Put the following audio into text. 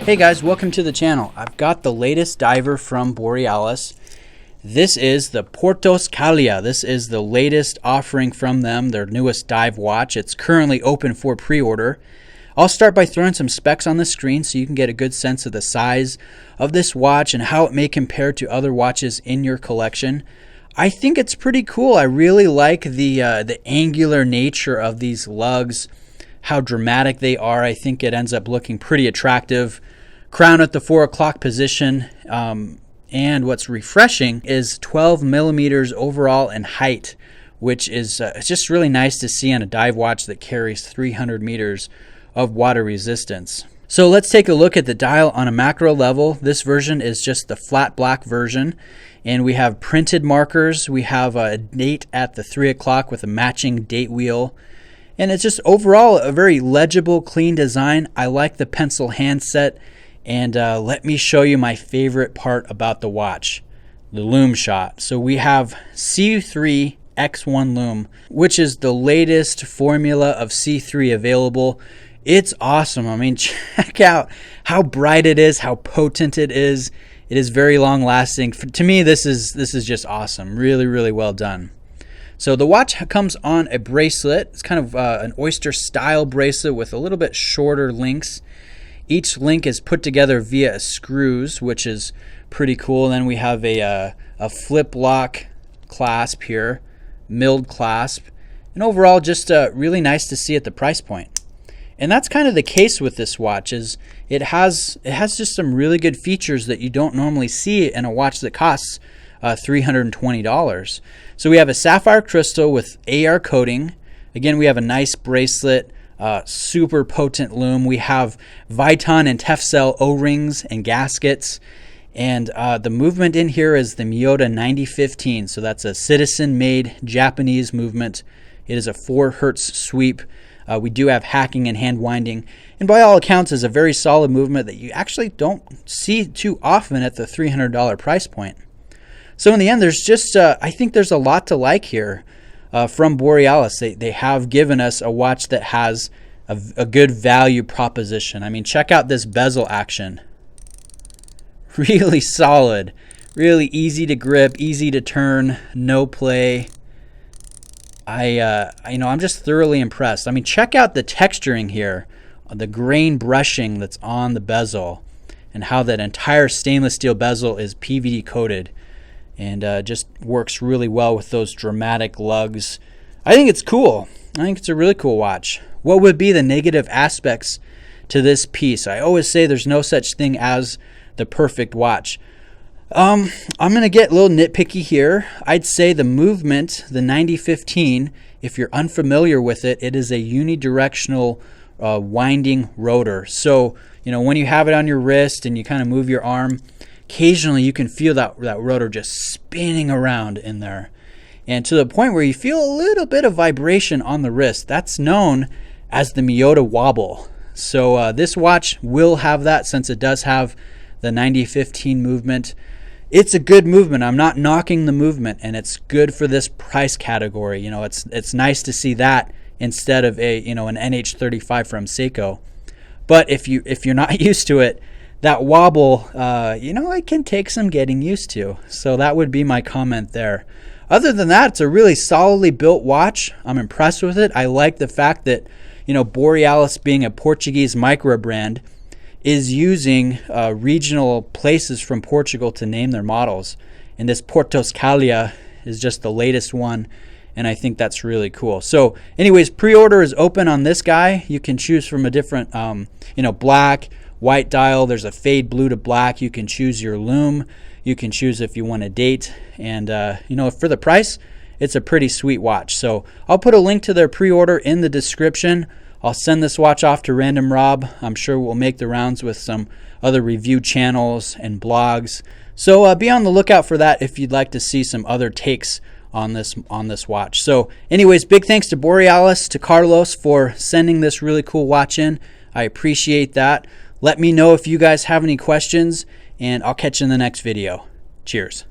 Hey guys, welcome to the channel. I've got the latest diver from Borealis. This is the Portus Cale. This is the latest offering from them, their newest dive watch. It's currently open for pre-order. I'll start by throwing some specs on the screen so you can get a good sense of the size of this watch and how it may compare to other watches in your collection. I think it's pretty cool. I really like the angular nature of these lugs, how dramatic they are. I think it ends up looking pretty attractive. Crown at the 4 o'clock position, and what's refreshing is 12 millimeters overall in height, which is it's just really nice to see on a dive watch that carries 300 meters of water resistance. So let's take a look at the dial on a macro level. This version is just the flat black version, and we have printed markers. We have a date at the 3 o'clock with a matching date wheel. And it's just overall a very legible, clean design. I like the pencil handset. And let me show you my favorite part about the watch, the lume shot. So we have C3 X1 lume, which is the latest formula of C3 available. It's awesome. I mean, check out how bright it is, how potent it is. It is very long lasting. To me, this is just awesome. Really, really well done. So the watch comes on a bracelet. It's kind of an oyster style bracelet with a little bit shorter links. Each link is put together via screws, which is pretty cool. Then we have a flip lock clasp here, milled clasp, and overall just really nice to see at the price point. And that's kind of the case with this watch. Is it has just some really good features that you don't normally see in a watch that costs $320. So we have a sapphire crystal with AR coating. Again, we have a nice bracelet. Super potent lume. We have Viton and Tefcel O-rings and gaskets, and the movement in here is the Miyota 9015. So that's a citizen-made Japanese movement. It is a 4 hertz sweep. We do have hacking and hand winding, and by all accounts is a very solid movement that you actually don't see too often at the $300 price point. So in the end, there's just I think there's a lot to like here. From Borealis, they have given us a watch that has a good value proposition. I mean, check out this bezel action. Really solid, really easy to grip, easy to turn, no play. I'm just thoroughly impressed. I mean, check out the texturing here, the grain brushing that's on the bezel, and how that entire stainless steel bezel is PVD coated. And just works really well with those dramatic lugs. I think it's cool. I think it's a really cool watch. What would be the negative aspects to this piece? I always say there's no such thing as the perfect watch. I'm going to get a little nitpicky here. I'd say the movement, the 9015, if you're unfamiliar with it, it is a unidirectional winding rotor. So, when you have it on your wrist and you kind of move your arm, occasionally you can feel that rotor just spinning around in there, and to the point where you feel a little bit of vibration on the wrist. That's known as the Miyota wobble. So this watch will have that, since it does have the 9015 movement. It's a good movement. I'm not knocking the movement, and it's good for this price category. It's nice to see that instead of an NH35 from Seiko. But if you're not used to it, that wobble, it can take some getting used to. So that would be my comment there. Other than that, it's a really solidly built watch. I'm impressed with it. I like the fact that, Borealis, being a Portuguese micro brand, is using regional places from Portugal to name their models. And this Portus Cale is just the latest one, and I think that's really cool. So anyways, pre-order is open on this guy. You can choose from a different, black, white dial. There's a fade blue to black. You can choose your lume. You can choose if you want a date. And, for the price, it's a pretty sweet watch. So I'll put a link to their pre-order in the description. I'll send this watch off to Random Rob. I'm sure we'll make the rounds with some other review channels and blogs. So be on the lookout for that if you'd like to see some other takes on this watch. So anyways, big thanks to Borealis, to Carlos, for sending this really cool watch in. I appreciate that. Let me know if you guys have any questions, and I'll catch you in the next video. Cheers.